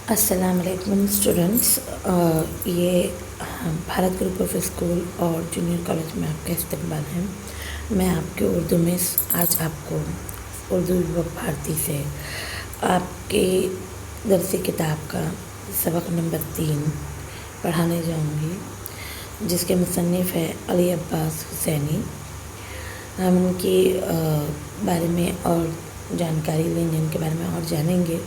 السلام علیکم اسٹوڈنٹس، یہ بھارت گروپ آف اسکول اور جونیئر کالج میں آپ کا استقبال ہے۔ میں آپ کے اردو میں آج آپ کو اردو بھارتی سے آپ کے درسی کتاب کا سبق نمبر 3 پڑھانے جاؤں گی، جس کے مصنف ہے علی عباس حسینی۔ ہم ان کے بارے میں اور جانکاری لیں گے، ان کے بارے میں اور جانیں گے۔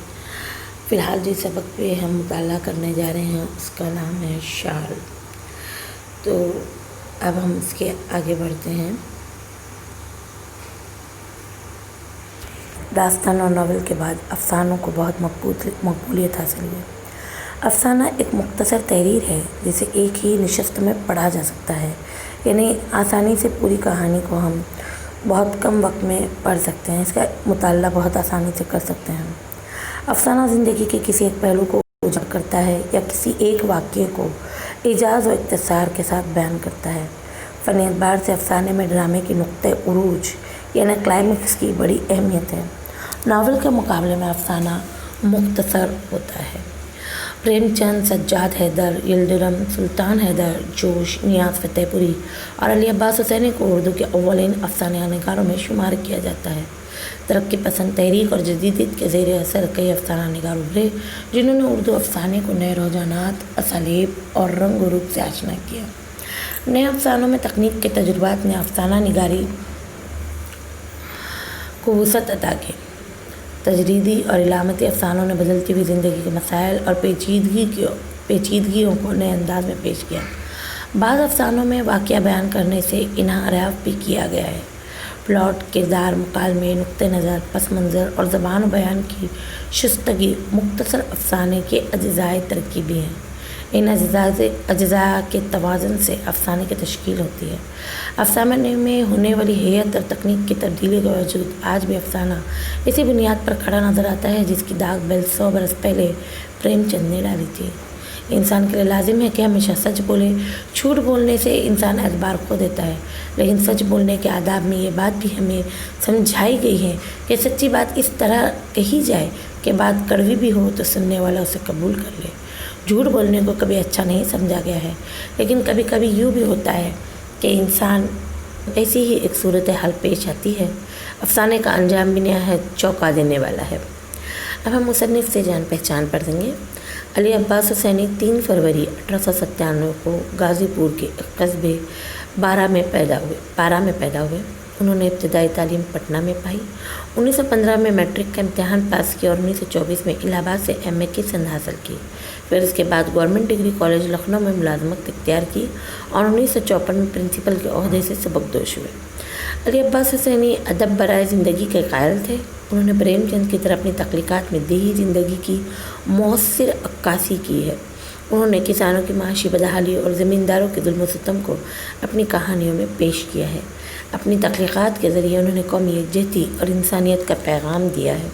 فی الحال جس سبق پہ ہم مطالعہ کرنے جا رہے ہیں اس کا نام ہے شال۔ تو اب ہم اس کے آگے بڑھتے ہیں۔ داستان اور ناول کے بعد افسانوں کو بہت مقبولیت حاصل ہوئی۔ افسانہ ایک مختصر تحریر ہے جسے ایک ہی نشست میں پڑھا جا سکتا ہے، یعنی آسانی سے پوری کہانی کو ہم بہت کم وقت میں پڑھ سکتے ہیں، اس کا مطالعہ بہت آسانی سے کر سکتے ہیں۔ افسانہ زندگی کے کسی ایک پہلو کو اجاگر کرتا ہے یا کسی ایک واقعے کو اعجاز و اختصار کے ساتھ بیان کرتا ہے۔ فنی اعتبار سے افسانے میں ڈرامے کی نقطۂ عروج یعنی کلائمیکس کی بڑی اہمیت ہے۔ ناول کے مقابلے میں افسانہ مختصر ہوتا ہے۔ پریم چند، سجاد حیدر، یلڈرم، سلطان حیدر، جوش، نیاز فتح پوری اور علی عباس حسینی کو اردو کے اولین افسانہ نگاروں میں شمار کیا جاتا ہے۔ ترقی پسند تحریک اور جدیدیت کے زیر اثر کئی افسانہ نگار ابھرے جنہوں نے اردو افسانے کو نئے رجحانات، اسالیب اور رنگ و روپ سے آشنا کیا۔ نئے افسانوں میں تکنیک کے تجربات نے افسانہ نگاری کو وسعت عطا کی۔ تجریدی اور علامتی افسانوں نے بدلتی ہوئی زندگی کے مسائل اور پیچیدگیوں کو نئے انداز میں پیش کیا۔ بعض افسانوں میں واقعہ بیان کرنے سے انحراف بھی کیا گیا ہے۔ پلاٹ، کردار، مکالمے، نقطۂ نظر، پس منظر اور زبان و بیان کی شائستگی مختصر افسانے کے اجزائے ترکیبی ہیں۔ ان اجزاء کے توازن سے افسانے کی تشکیل ہوتی ہے۔ افسانے میں ہونے والی ہیئت اور تکنیک کی تبدیلی کے باوجود آج بھی افسانہ اسی بنیاد پر کھڑا نظر آتا ہے جس کی داغ 100 برس پہلے پریم چند نے ڈالی تھی۔ انسان کے لیے لازم ہے کہ ہمیشہ سچ بولے۔ جھوٹ بولنے سے انسان اعتبار کھو دیتا ہے، لیکن سچ بولنے کے آداب میں یہ بات بھی ہمیں سمجھائی گئی ہے کہ سچی بات اس طرح کہی جائے کہ بات کڑوی بھی ہو تو سننے والا اسے قبول کر لے۔ جھوٹ بولنے کو کبھی اچھا نہیں سمجھا گیا ہے، لیکن کبھی کبھی یوں بھی ہوتا ہے کہ انسان ایسی ہی ایک صورتحال پیش آتی ہے۔ افسانے کا انجام بھی نہایت چونکا دینے والا ہے۔ اب ہم مصنف سے جان پہچان پڑھیں گے۔ علی عباس حسینی 3 فروری 1897 کو غازی پور کے ایک قصبے بارہ میں پیدا ہوئے۔ انہوں نے ابتدائی تعلیم پٹنہ میں پائی۔ 1915 میں میٹرک کا امتحان پاس کیا اور 1924 میں الہ آباد سے MA کی سند حاصل کی۔ پھر اس کے بعد گورنمنٹ ڈگری کالج لکھنؤ میں ملازمت اختیار کی اور 1954 میں پرنسپل کے عہدے سے سبکدوش ہوئے۔ علی عباس حسینی ادب برائے زندگی کے قائل تھے۔ انہوں نے پریم چند کی طرح اپنی تخلیقات میں دیہی زندگی کی مؤثر عکاسی کی ہے۔ انہوں نے کسانوں کی معاشی بدحالی اور زمینداروں کے ظلم و ستم کو اپنی کہانیوں میں پیش کیا ہے۔ اپنی تخلیقات کے ذریعے انہوں نے قومی یکجہتی اور انسانیت کا پیغام دیا ہے۔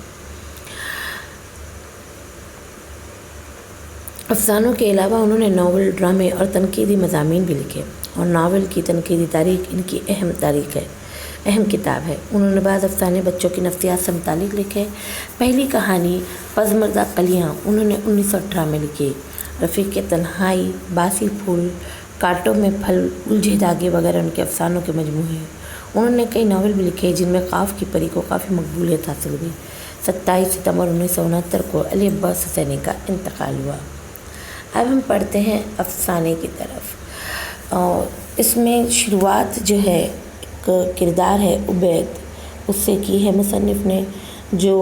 افسانوں کے علاوہ انہوں نے ناول، ڈرامے اور تنقیدی مضامین بھی لکھے، اور ناول کی تنقیدی تاریخ ان کی اہم کتاب ہے۔ انہوں نے بعض افسانے بچوں کی نفسیات سے متعلق لکھے۔ پہلی کہانی پزمردہ کلیاں انہوں نے 1918 میں لکھی۔ رفیق تنہائی، باسی پھول، کانٹوں میں پھل، الجھے دھاگے وغیرہ ان کے افسانوں کے مجموعے ہیں۔ انہوں نے کئی ناول بھی لکھے جن میں قاف کی پری کو کافی مقبولیت حاصل ہوئی۔ 27 ستمبر 1969 کو علی عباس حسینی کا انتقال ہوا۔ اب ہم پڑھتے ہیں افسانے کی طرف۔ اس میں شروعات جو ہے ایک کردار ہے عبید، اس سے کی ہے مصنف نے، جو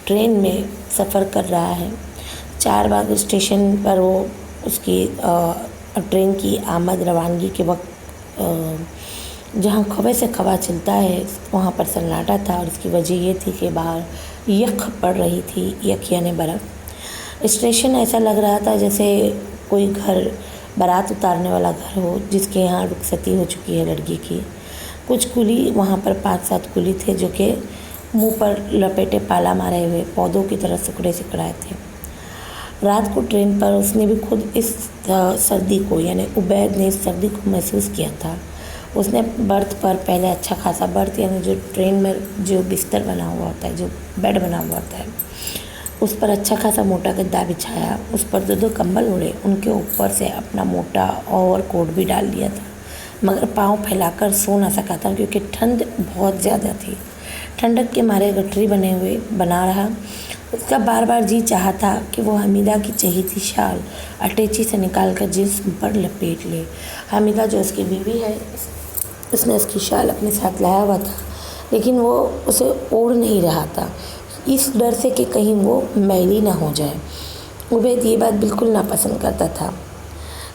ٹرین میں سفر کر رہا ہے۔ چار باغ اسٹیشن پر وہ اس کی ٹرین کی آمد روانگی کے وقت جہاں کھوے سے کھوا چلتا ہے وہاں پر سناٹا تھا، اور اس کی وجہ یہ تھی کہ باہر یخ پڑ رہی تھی، یخ یعنی برف۔ اسٹیشن ایسا لگ رہا تھا جیسے کوئی گھر، بارات اتارنے والا گھر ہو جس کے یہاں رخصتی ہو چکی ہے لڑکی کی۔ کچھ کولی وہاں پر 5-7 کولی تھے جو کہ منہ پر لپیٹے پالا مارے ہوئے پودوں کی طرح سکڑائے تھے۔ رات کو ٹرین پر اس نے بھی خود اس سردی کو، یعنی عبید نے اس سردی کو محسوس کیا تھا۔ اس نے برتھ پر پہلے اچھا خاصا برتھ، یعنی جو ٹرین میں جو بستر بنا ہوا ہوتا ہے، جو بیڈ بنا ہوا ہوتا ہے، उस पर अच्छा खासा मोटा गद्दा बिछाया, उस पर 2 कंबल ओढ़े, उनके ऊपर से अपना मोटा ओवरकोट भी डाल लिया था, मगर पाँव फैलाकर सो न सका था क्योंकि ठंड बहुत ज़्यादा थी। ठंडक के मारे गठरी बना रहा। उसका बार बार जी चाहा था कि वो हमीदा की चहेती शाल अटैची से निकालकर जिस्म पर लपेट ले। हमीदा जो उसकी बीवी है, उसने उसकी शाल अपने साथ लाया हुआ था, लेकिन वो उसे ओढ़ नहीं रहा था, इस डर से कि कहीं वो मैली ना हो जाए। उबैद ये बात बिल्कुल नापसंद करता था।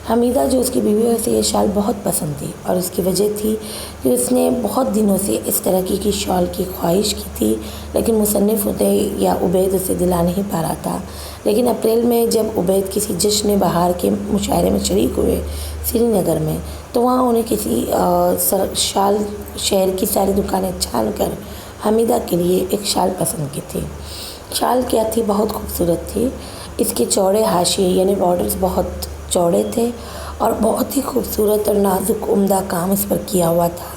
हमीदा जो उसकी बीवी है, उसे ये शाल बहुत पसंद थी और उसकी वजह थी कि उसने बहुत दिनों से इस तरह की शॉल की ख्वाहिश की थी, लेकिन मुसन्निफ़ उदय या उबैद उसे दिला नहीं पा रहा था। लेकिन अप्रैल में जब उबैद किसी जश्न बहार के मुशायरे में शरीक हुए श्रीनगर में, तो वहाँ उन्हें किसी शाल शहर की सारी दुकानें छान कर हमीदा के लिए एक शाल पसंद की थी। शाल क्या थी? बहुत खूबसूरत थी। इसके चौड़े हाशिए यानी बॉर्डर्स बहुत चौड़े थे और बहुत ही खूबसूरत और नाजुक उम्दा काम इस पर किया हुआ था।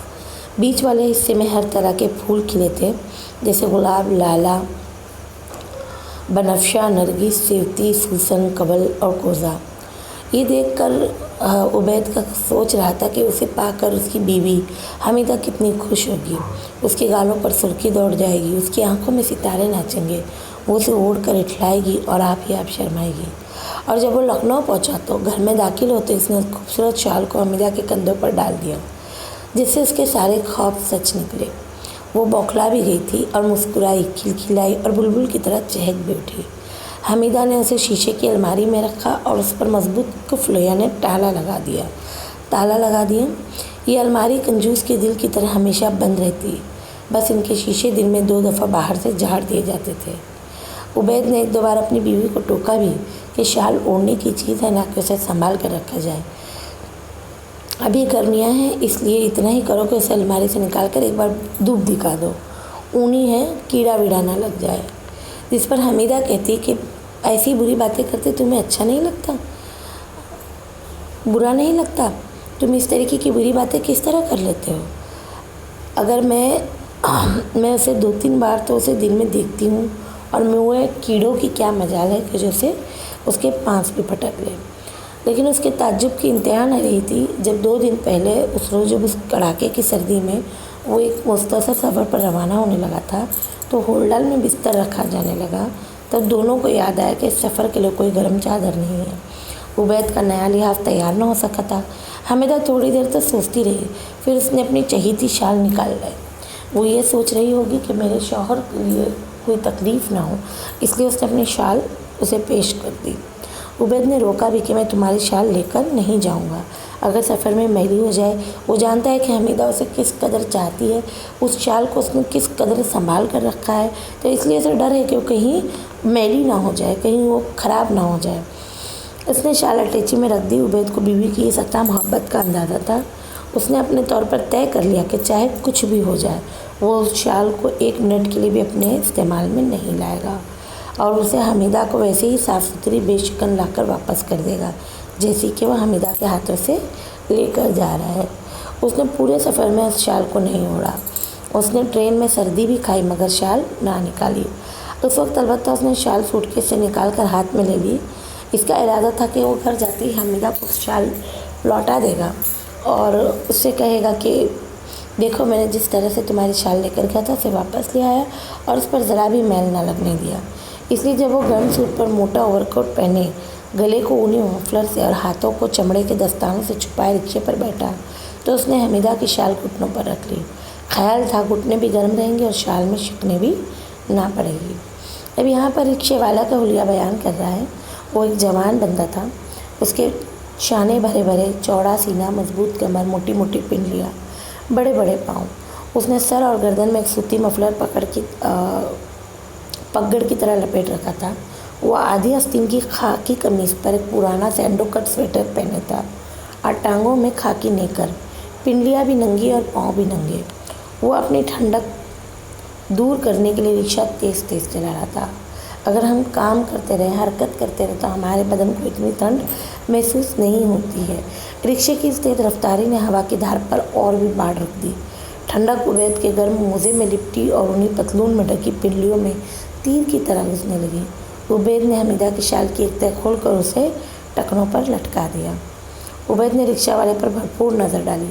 बीच वाले हिस्से में हर तरह के फूल खिले थे, जैसे गुलाब, लाला, बनफशा, नरगिस, सेवती, सूसन, कबल और कोज़ा। ये देखकर उबैद का सोच रहा था कि उसे पाकर उसकी बीवी हमीदा कितनी खुश होगी। उसके गालों पर सुर्खी दौड़ जाएगी, उसकी आंखों में सितारे नाचेंगे, वो उसे ओढ़ कर इठलाएगी और आप ही आप शर्माएगी। और जब वो लखनऊ पहुंचा तो घर में दाखिल होते उसने उस खूबसूरत शाल को हमीदा के कंधों पर डाल दिया, जिससे उसके सारे ख्वाब सच निकले। वो बौखला भी गई थी और मुस्कुराई, खिलखिलाई और बुलबुल की तरह चहक भी उठी। हमीदा ने उसे शीशे की अलमारी में रखा और उस पर मजबूत कुफ्ल यानी ताला लगा दिया। ये अलमारी कंजूस के दिल की तरह हमेशा बंद रहती, बस इनके शीशे दिन में 2 दफ़ा बाहर से झाड़ दिए जाते थे। उबैद ने 1-2 बार अपनी बीवी को टोका भी कि शाल ओढ़ने की चीज़ है, ना कि उसे संभाल कर रखा जाए। अभी गर्मियाँ हैं, इसलिए इतना ही करो कि उसे अलमारी से निकाल कर एक बार धूप दिखा दो, ऊनी है, कीड़ा वीड़ा ना लग जाए। जिस पर हमीदा कहती कि ऐसी बुरी बातें करते तुम्हें अच्छा नहीं लगता, बुरा नहीं लगता? तुम इस तरीके की बुरी बातें किस तरह कर लेते हो? अगर मैं उसे 2-3 बार तो उसे दिन में देखती हूँ और मुँह कीड़ों की क्या मजाल है कि जो उसे उसके पाँच भी पटक ले। लेकिन उसके ताज्जुब की इंतहा न रही थी जब 2 दिन पहले उस रोज़ जब उस कड़ाके की सर्दी में वो एक मुख्तसर सफ़र पर रवाना होने लगा था, तो होल्डल में बिस्तर रखा जाने लगा। तब दोनों को याद आया कि इस सफ़र के लिए कोई गर्म चादर नहीं है। उबैद का नया लिहाफ तैयार न हो सका था। हमीदा थोड़ी देर तक सोचती रही, फिर उसने अपनी चहेती शाल निकाल लाई। वो ये सोच रही होगी कि मेरे शौहर के लिए कोई तकलीफ़ ना हो, इसलिए उसने अपनी शाल उसे पेश कर दी। उबैद ने रोका भी कि मैं तुम्हारी शाल लेकर नहीं जाऊंगा, अगर सफ़र में मैली हो जाए। वो जानता है कि हमीदा उसे किस कदर चाहती है, उस शाल को उसने किस कदर संभाल कर रखा है, तो इसलिए उसे डर है कि वो कहीं मैली ना हो जाए, कहीं वो ख़राब ना हो जाए। उसने शाल अटैची में रख दी। उबैद को बीवी की सच्चा मोहब्बत का अंदाज़ा था। उसने अपने तौर पर तय कर लिया कि चाहे कुछ भी हो जाए, वो उस शाल को 1 मिनट के लिए भी अपने इस्तेमाल में नहीं लाएगा और उसे हमीदा को वैसे ही साफ़ सुथरी बेशिकन लाकर वापस कर देगा जैसे कि वह हमीदा के हाथों से लेकर जा रहा है। उसने पूरे सफ़र में उस शाल को नहीं ओढ़ा। उसने ट्रेन में सर्दी भी खाई मगर शाल ना निकाली। उस वक्त अलबत्ता उसने शाल सूटकेस से निकाल कर हाथ में ले ली। इसका इरादा था कि वो घर जाते ही हमीदा को शाल लौटा देगा और उससे कहेगा कि देखो, मैंने जिस तरह से तुम्हारी शाल लेकर गया था उसे वापस ले आया और उस पर ज़रा भी मैल ना लगने दिया। इसलिए जब वो गर्म सूट पर मोटा ओवरकोट पहने, गले को ऊनी मफलर से और हाथों को चमड़े के दस्तानों से छुपाए रिक्शे पर बैठा, तो उसने हमीदा की शाल घुटनों पर रख ली। ख्याल था घुटने भी गर्म रहेंगे और शाल में शिकने भी ना पड़ेगी। अब यहाँ पर रिक्शे वाला का हुलिया बयान कर रहा है। वो एक जवान बंदा था। उसके शाने भरे भरे, चौड़ा सीना, मजबूत कमर, मोटी मोटी पिंडलियाँ, बड़े बड़े पाँव। उसने सर और गर्दन में एक सूती मफलर पगड़ की तरह लपेट रखा था। वो आधी आस्तीन की खाकी कमीज़ पर एक पुराना सैंडो कट स्वेटर पहने था और टांगों में खाकी नेकर, पिंडलियाँ भी नंगी और पाँव भी नंगे। वो अपनी ठंडक दूर करने के लिए रिक्शा तेज़ तेज़ चला रहा था। अगर हम काम करते रहे, हरकत करते रहे, तो हमारे बदन को इतनी ठंड महसूस नहीं होती है। रिक्शे की इस तेज़ रफ्तारी ने हवा की धार पर और भी बाढ़ रख दी। ठंडक उबैद के गर्म मोजे में लिपटी और उन्हीं पतलून में ढकी पिंडलियों में तीर की तरह घुसने लगी। उबैद ने हमीदा की शाल की एक तह खोल कर उसे टखनों पर लटका दिया। उबैद ने रिक्शा वाले पर भरपूर नज़र डाली।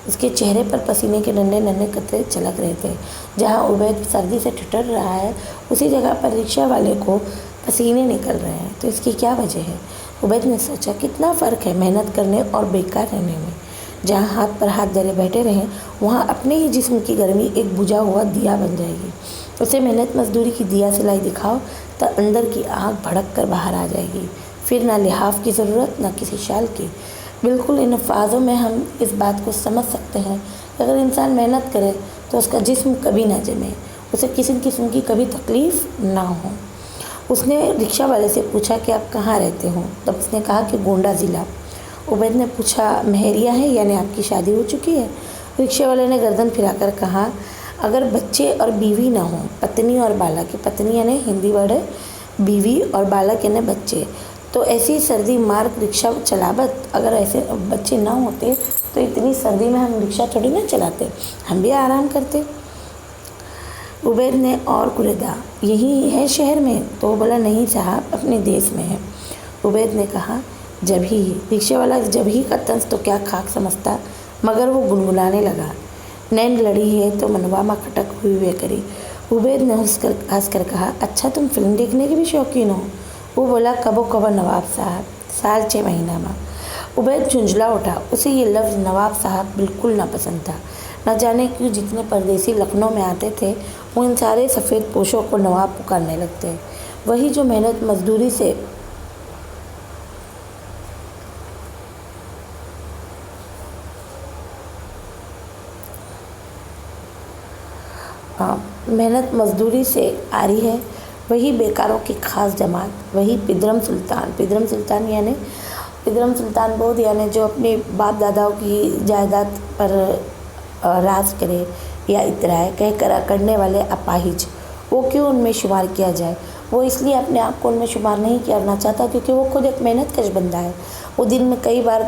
उसके चेहरे पर पसीने के नन्हे नन्हे कतरे छलक रहे थे। जहाँ उबैद सर्दी से ठिठुर रहा है, उसी जगह पर रिक्शा वाले को पसीने निकल रहे हैं। तो इसकी क्या वजह है? उबैद ने सोचा, कितना फ़र्क है मेहनत करने और बेकार रहने में। जहाँ हाथ पर हाथ धरे बैठे रहें, वहाँ अपने ही जिस्म की गर्मी एक बुझा हुआ दिया बन जाएगी। उसे मेहनत मजदूरी की दिया सिलाई दिखाओ तो अंदर की आग भड़क कर बाहर आ जाएगी। फिर ना लिहाफ की ज़रूरत, ना किसी शाल की। बिल्कुल इन अल्फाजों में हम इस बात को समझ सकते हैं कि अगर इंसान मेहनत करे तो उसका जिस्म कभी ना जमे, उसे किसी किस्म की कभी तकलीफ़ ना हो। उसने रिक्शा वाले से पूछा कि आप कहाँ रहते हो? तब उसने कहा कि गोंडा ज़िला। उबैद ने पूछा, मेहरिया है यानी आपकी शादी हो चुकी है? रिक्शा वाले ने गर्दन फिराकर कहा, अगर बच्चे और बीवी ना हो, पत्नी और बालक, पत्नी यानी हिंदी वर्ड है, बीवी और बालक यानी बच्चे, तो ऐसी सर्दी मार्ग रिक्शा चलावत। अगर ऐसे बच्चे ना होते तो इतनी सर्दी में हम रिक्शा थोड़ी ना चलाते, हम भी आराम करते। उबैद ने और कुरेदा, यही है शहर में? तो वो बोला, नहीं साहब, अपने देश में है। उबैद ने कहा, जब ही। रिक्शे वाला जब ही का तंज तो क्या खाक समझता, मगर वो गुनगुनाने लगा, नैन लड़ी है तो मनवा में खटक हुई करी। उबैद ने हंसकर कहा, अच्छा तुम फिल्म देखने के भी शौकीन हो? वो बोला, कबो कबो नवाब साहब, साल 6 महीना में। उबैद झुंझला उठा। उसे ये लफ्ज़ नवाब साहब बिल्कुल ना पसंद था। न जाने क्यों जितने परदेसी लखनऊ में आते थे वो इन सारे सफ़ेद पोशों को नवाब पुकारने लगते। वही जो मेहनत मजदूरी से मेहनत मजदूरी से आ रही है, वही बेकारों की खास जमात, वही पिदरम सुल्तान यानी पिदरम सुल्तान बोध यानी जो अपने बाप दादाओं की जायदाद पर राज करे या इतराए कह कर करने वाले अपाहिज, वो क्यों उनमें शुमार किया जाए? वो इसलिए अपने आप को उनमें शुमार नहीं करना चाहता क्योंकि वो खुद एक मेहनत कश बंदा है। वो दिन में कई बार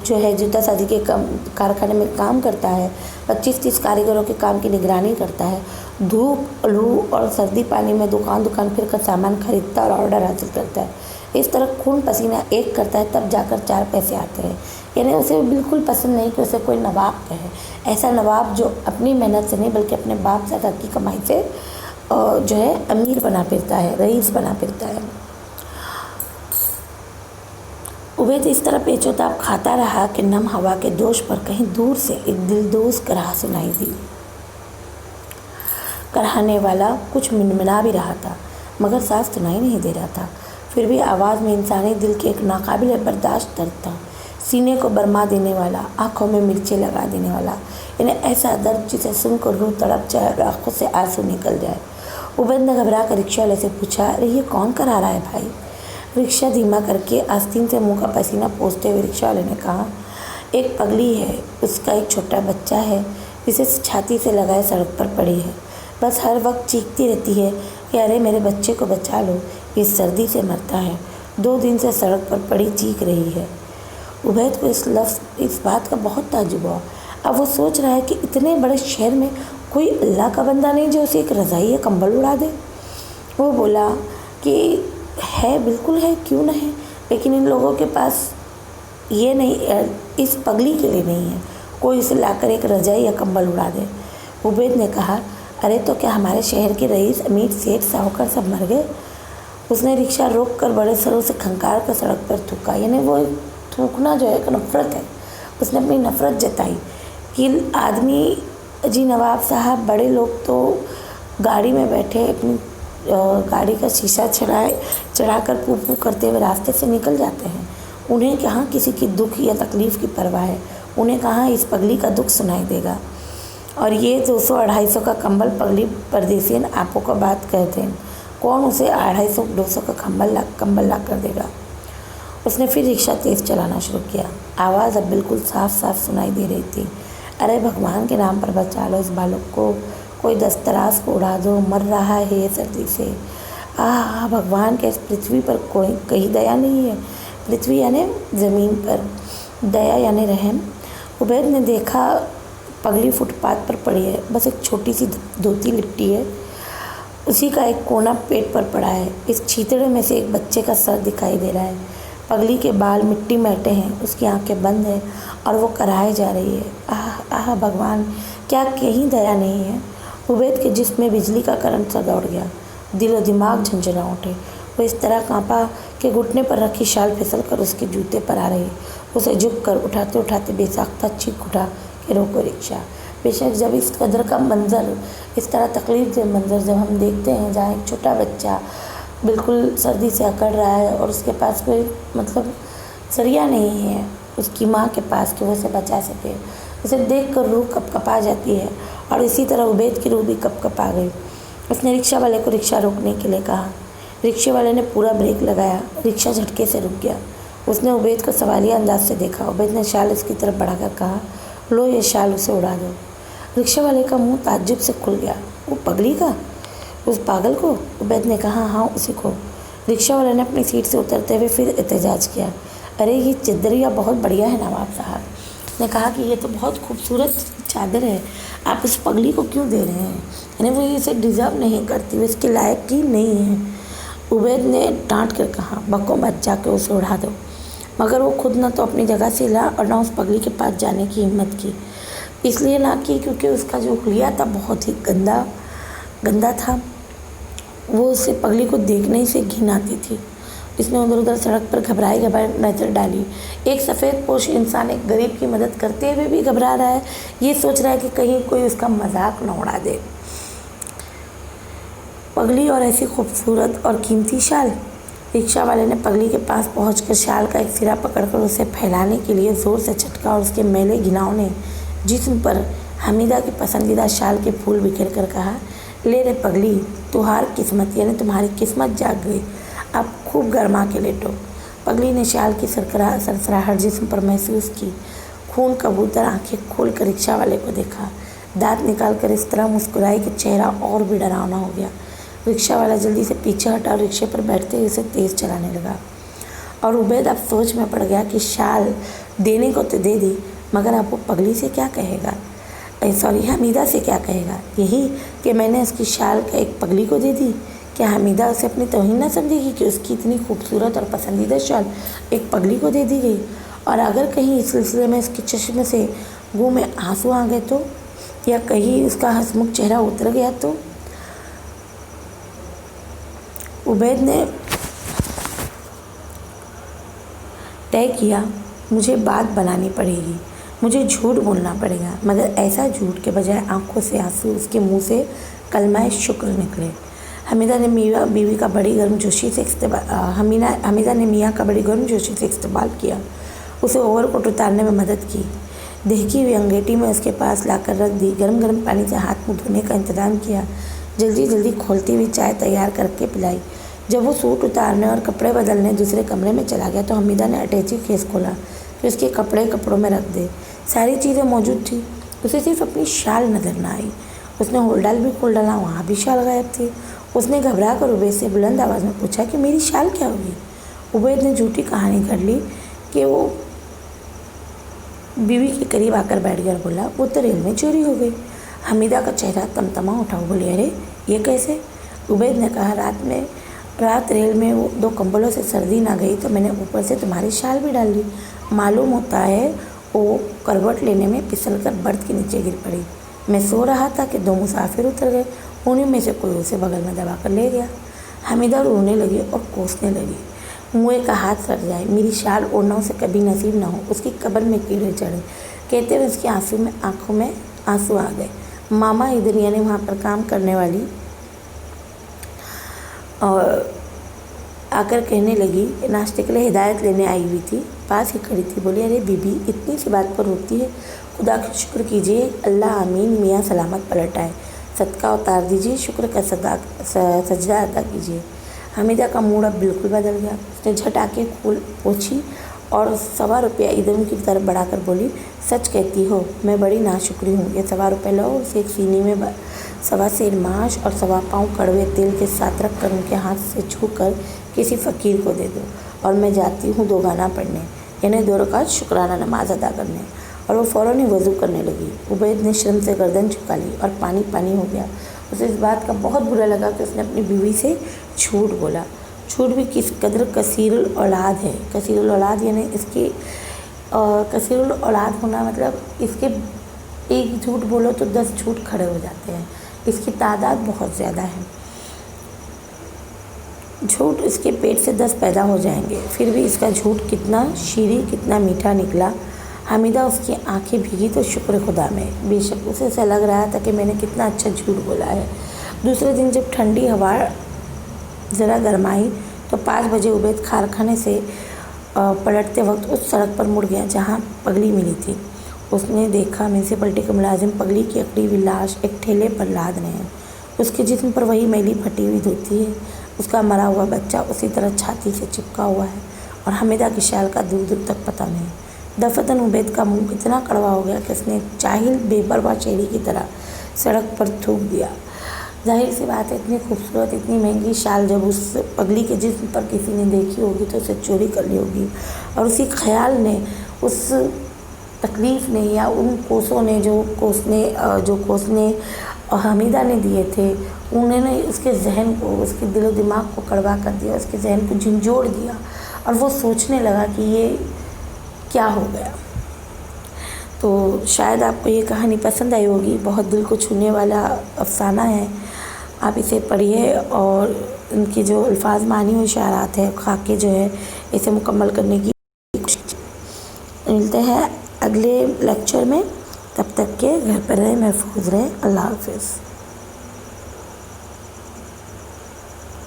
जो है जूता साजी के कारखाने में काम करता है, 25-30 कारीगरों के काम की निगरानी करता है, धूप लू और सर्दी पानी में दुकान फिर कर सामान खरीदता और ऑर्डर हासिल करता है। इस तरह खून पसीना एक करता है, तब जाकर 4 पैसे आते हैं। यानी उसे बिल्कुल पसंद नहीं कि उसे कोई नवाब कहे, ऐसा नवाब जो अपनी मेहनत से नहीं बल्कि अपने बाप दादा की कमाई से जो है अमीर बना फिरता है, रईस बना फिरता है। उबैद इस तरह पेचोताप खाता रहा कि नम हवा के दोष पर कहीं दूर से एक दिलदोज कराह सुनाई दी। कराहने वाला कुछ मिनमिना भी रहा था मगर साफ सुनाई नहीं दे रहा था। फिर भी आवाज़ में इंसानी दिल के एक नाकाबिल बर्दाश्त दर्द था, सीने को बरमा देने वाला, आँखों में मिर्चें लगा देने वाला, यानी ऐसा दर्द जिसे सुनकर रूह तड़प जाए और आँखों से आंसू निकल जाए। उबैद ने घबरा कर रिक्शा वाले से पूछा, अरे ये कौन करा रहा है भाई? रिक्शा धीमा करके आस्तीन से मुंह का पसीना पोंछते हुए रिक्शा वाले ने कहा, एक पगली है, उसका एक छोटा बच्चा है, जिसे छाती से लगाए सड़क पर पड़ी है। बस हर वक्त चीखती रहती है कि अरे मेरे बच्चे को बचा लो, इस सर्दी से मरता है। 2 दिन से सड़क पर पड़ी चीख रही है। उबैद को इस बात का बहुत ताज्जुब हुआ। अब वो सोच रहा है कि इतने बड़े शहर में कोई अल्लाह का बंदा नहीं जो उसे एक रज़ाई या कंबल उड़ा दे। वो बोला कि है, बिल्कुल है, क्यों ना है, लेकिन इन लोगों के पास ये नहीं, इस पगली के लिए नहीं है कोई इसे लाकर एक रज़ाई या कंबल उड़ा दे। उबैद ने कहा, अरे तो क्या हमारे शहर के रईस, अमीर, सेठ, साहूकार सब मर गए? उसने रिक्शा रोक कर बड़े सरों से खंकार कर सड़क पर थूका। यानी वो थूकना जो है एक नफ़रत है। उसने अपनी नफ़रत जताई कि आदमी जी नवाब साहब, बड़े लोग तो गाड़ी में बैठे अपनी गाड़ी का शीशा चढ़ाकर पू करते हुए रास्ते से निकल जाते हैं। उन्हें कहाँ किसी की दुख या तकलीफ़ की परवाह है, उन्हें कहाँ इस पगली का दुख सुनाई देगा। और ये 200-250 का कंबल पगली परदेसी आपो का बात कहते हैं, कौन उसे 250-200 का कंबल ला कर देगा। उसने फिर रिक्शा तेज़ चलाना शुरू किया। आवाज़ अब बिल्कुल साफ सुनाई दे रही थी, अरे भगवान के नाम पर बचा लो इस बालक को, कोई दस्तराज को उड़ा दो, मर रहा है ये सर्दी से। भगवान के इस पृथ्वी पर कोई कहीं दया नहीं है। पृथ्वी यानी ज़मीन पर, दया यानी रहम। उबैद ने देखा पगली फुटपाथ पर पड़ी है, बस एक छोटी सी धोती लिपटी है उसी का एक कोना पेट पर पड़ा है। इस छींतड़े में से एक बच्चे का सर दिखाई दे रहा है। पगली के बाल मिट्टी में अटे हैं, उसकी आंखें बंद हैं और वो कराहे जा रही है। आह आह भगवान, क्या कहीं दया नहीं है। उबैद के जिस्म में बिजली का करंट सा दौड़ गया। दिलो दिमाग झंझना उठे। वो इस तरह कांपा कि घुटने पर रखी शाल फिसल कर उसके जूते पर आ रही। उसे झुक कर उठाते उठाते बेसाख्ता चीख उठा कि रोको रिक्शा। बेशक जब इस कदर का मंज़र, इस तरह तकलीफ दे मंज़र जब हम देखते हैं, जहाँ एक छोटा बच्चा बिल्कुल सर्दी से अकड़ रहा है और उसके पास कोई सरिया नहीं है उसकी माँ के पास कि वो उसे बचा सके, उसे देख कर रूह कँपा जाती है। और इसी तरह उबैद की रूह भी कँपा गई। उसने रिक्शा वाले को रिक्शा रोकने के लिए कहा। रिक्शे वाले ने पूरा ब्रेक लगाया। रिक्शा झटके से रुक गया। उसने उबैद को सवालिया अंदाज से देखा। उबैद ने शाल उसकी तरफ बढ़ाकर कहा, लो ये शाल उसे उड़ा दो। रिक्शा वाले का मुंह ताज्जुब से खुल गया। वो पगली का? उस पागल को? उबैद ने कहा, हाँ उसी को। रिक्शा वाले ने अपनी सीट से उतरते हुए फिर एहतजाज किया, अरे ये चदरिया बहुत बढ़िया है नवाब साहब। ने कहा कि ये तो बहुत खूबसूरत चादर है, आप उस पगली को क्यों दे रहे हैं? यानी वो इसे डिज़र्व नहीं करती, वो इसके लायक ही नहीं है। उबैद ने डांट कर कहा, बको मत, जाके उसे उड़ा दो। मगर वो खुद न तो अपनी जगह से हिला और न उस पगली के पास जाने की हिम्मत की। इसलिए ना की क्योंकि उसका जो हुलिया था बहुत ही गंदा था। वो उसे पगली को देखने ही से घिन आती थी। इसने उधर उधर सड़क पर घबराई नज़र डाली। एक सफ़ेद पोश इंसान एक गरीब की मदद करते हुए भी घबरा रहा है। ये सोच रहा है कि कहीं कोई उसका मजाक न उड़ा दे। पगली और ऐसी खूबसूरत और कीमती शाल। रिक्शा वाले ने पगली के पास पहुंचकर शाल का एक सिरा पकड़कर उसे फैलाने के लिए ज़ोर से झटका और उसके मैले घिनौने जिस्म पर हमीदा की पसंदीदा शाल के फूल बिखेर कर कहा, ले रे पगली, तुहार किस्मत यानी तुम्हारी किस्मत जाग गई, अब खूब गरमा के लेटो। पगली ने शाल की सरसराहट जिस्म पर महसूस की। खून कबूतर आंखें खोल कर रिक्शा वाले को देखा। दांत निकाल कर इस तरह मुस्कुराई कि चेहरा और भी डरावना हो गया। रिक्शा वाला जल्दी से पीछे हटा और रिक्शे पर बैठते ही उसे तेज़ चलाने लगा। और उबैद अब सोच में पड़ गया कि शाल देने को तो दे दी, मगर अब वो पगली से क्या कहेगा, हमीदा से क्या कहेगा? यही कि मैंने उसकी शाल का एक पगली को दे दी। क्या हमीदा उसे अपनी तौहीन न समझेगी कि उसकी इतनी खूबसूरत और पसंदीदा शाल एक पगली को दे दी गई? और अगर कहीं इस सिलसिले में उसके चश्मे से मुँह में आंसू आ गए तो, या कहीं उसका हंसमुख चेहरा उतर गया तो? उबैद ने तय किया, मुझे बात बनानी पड़ेगी, मुझे झूठ बोलना पड़ेगा, मगर ऐसा झूठ के बजाय आंखों से आंसू, उसके मुंह से कलमाए शुक्र निकले। हमीदा ने मियाँ का बड़ी गर्मजोशी से इस्तेमाल किया। उसे ओवरकोट उतारने में मदद की। दहकी हुई अंगीठी में उसके पास लाकर रख दी। गर्म गर्म पानी से हाथ मुँह धोने का इंतज़ाम किया। जल्दी जल्दी खोलती हुई चाय तैयार करके पिलाई। जब वो सूट उतारने और कपड़े बदलने दूसरे कमरे में चला गया तो हमीदा ने अटैची केस खोला कि उसके कपड़ों में रख दे। सारी चीज़ें मौजूद थी, उसे सिर्फ अपनी शाल नज़र न आई। उसने होल्डाल भी खोल डाला, वहाँ भी शाल गायब थी। उसने घबरा कर उबैद से बुलंद आवाज़ में पूछा कि मेरी शाल क्या होगी? उबैद ने झूठी कहानी कर ली कि वो बीवी के करीब आकर बैठ गया और बोला, वो तो रेल में चोरी हो गई। हमीदा का चेहरा तमतमा उठा। वो बोली, अरे ये कैसे? उबैद ने कहा, रात रेल में वो 2 कंबलों से सर्दी ना गई तो मैंने ऊपर से तुम्हारी शाल भी डाल ली। मालूम होता है वो करवट लेने में फिसल कर बर्थ के नीचे गिर पड़ी। मैं सो रहा था कि 2 मुसाफिर उतर गए, उन्हीं में से कोई उसे बगल में दबा कर ले गया। हमीदा रोने लगी और कोसने लगी, मुँह का हाथ सट जाए, मेरी शाल ओढ़ना उसे कभी नसीब ना हो, उसकी कब्र में कीड़े चढ़े। कहते हुए उसकी आंखों में आंसू आ गए। मामा इधर यानी वहाँ पर काम करने वाली और आकर कहने लगी, नाश्ते के लिए हिदायत लेने आई हुई थी, पास ही खड़ी थी। बोली, अरे बीबी इतनी सी बात पर रोती है, खुदा का शुक्र कीजिए, अल्लाह आमीन, मियाँ सलामत पलट आए, सदका उतार दीजिए, शुक्र का सजदा अदा कीजिए। हमीदा का मूड अब बिल्कुल बदल गया। उसने झट आके पोंछी और 1.25 रुपया इधर की तरफ बढ़ाकर बोली, सच कहती हो, मैं बड़ी नाशुक्री हूँ। ये 1.25 रुपये लो, उसे एक सीनी में 1.25 सेर माश और 1.25 पाँव कड़वे तेल के साथ रख कर उनके हाथ से छू कर किसी फ़कीर को दे दो, और मैं जाती हूँ 2 गाना पढ़ने, यानी 2 रकात शुक्राना नमाज अदा करने। और वो फ़ौरन ही वज़ू करने लगी। उबैद ने शर्म से गर्दन झुका ली और पानी पानी हो गया। اسے اس بات کا بہت برا لگا کہ اس نے اپنی بیوی سے جھوٹ بولا. جھوٹ بھی کس قدر کثیر الاولاد ہے. کثیر الاولاد یعنی اس کی کثیر الاولاد ہونا مطلب اس کے ایک جھوٹ بولو تو 10 جھوٹ کھڑے ہو جاتے ہیں. اس کی تعداد بہت زیادہ ہے. جھوٹ اس کے پیٹ سے 10 پیدا ہو جائیں گے، پھر بھی اس کا جھوٹ کتنا شیریں کتنا میٹھا نکلا. حمیدہ اس کی آنکھیں بھیگی تو شکر خدا میں. بے شک اسے ایسا لگ رہا تھا کہ میں نے کتنا اچھا جھوٹ بولا ہے. دوسرے دن جب ٹھنڈی ہوا ذرا گرمائی تو 5 بجے عبید کارخانے سے پلٹتے وقت اس سڑک پر مڑ گیا جہاں پگلی ملی تھی. اس نے دیکھا میونسپلٹی کے ملازم پگلی کی اکڑی ہوئی لاش ایک ٹھیلے پر لاد رہے ہیں. اس کے جسم پر وہی میلی پھٹی ہوئی دھوتی ہے. اس کا مرا ہوا بچہ اسی طرح چھاتی سے چپکا ہوا ہے اور حمیدہ کی شال کا دور دور تک پتہ نہیں. دفتن عبید کا منہ اتنا کڑوا ہو گیا کہ اس نے جاہل بے پرواہ چہرے کی طرح سڑک پر تھوک دیا. ظاہر سی بات ہے اتنی خوبصورت اتنی مہنگی شال جب اس پگلی کے جسم پر کسی نے دیکھی ہوگی تو اسے چوری کر لی ہوگی. اور اسی خیال نے اس تکلیف نے یا ان کوسوں نے جو کوسنے حمیدہ نے دیے تھے انہوں نے اس کے ذہن کو اس کے دل و دماغ کو کڑوا کر دیا. اس کے ذہن کو جھنجھوڑ دیا اور وہ سوچنے لگا کہ یہ کیا ہو گیا. تو شاید آپ کو یہ کہانی پسند آئی ہوگی. بہت دل کو چھونے والا افسانہ ہے. آپ اسے پڑھیے اور ان کی جو الفاظ معنی و اشارات ہے خاکے جو ہے اسے مکمل کرنے کی کوشش. ملتے ہیں اگلے لیکچر میں. تب تک کے گھر پر رہیں محفوظ رہیں. اللہ حافظ.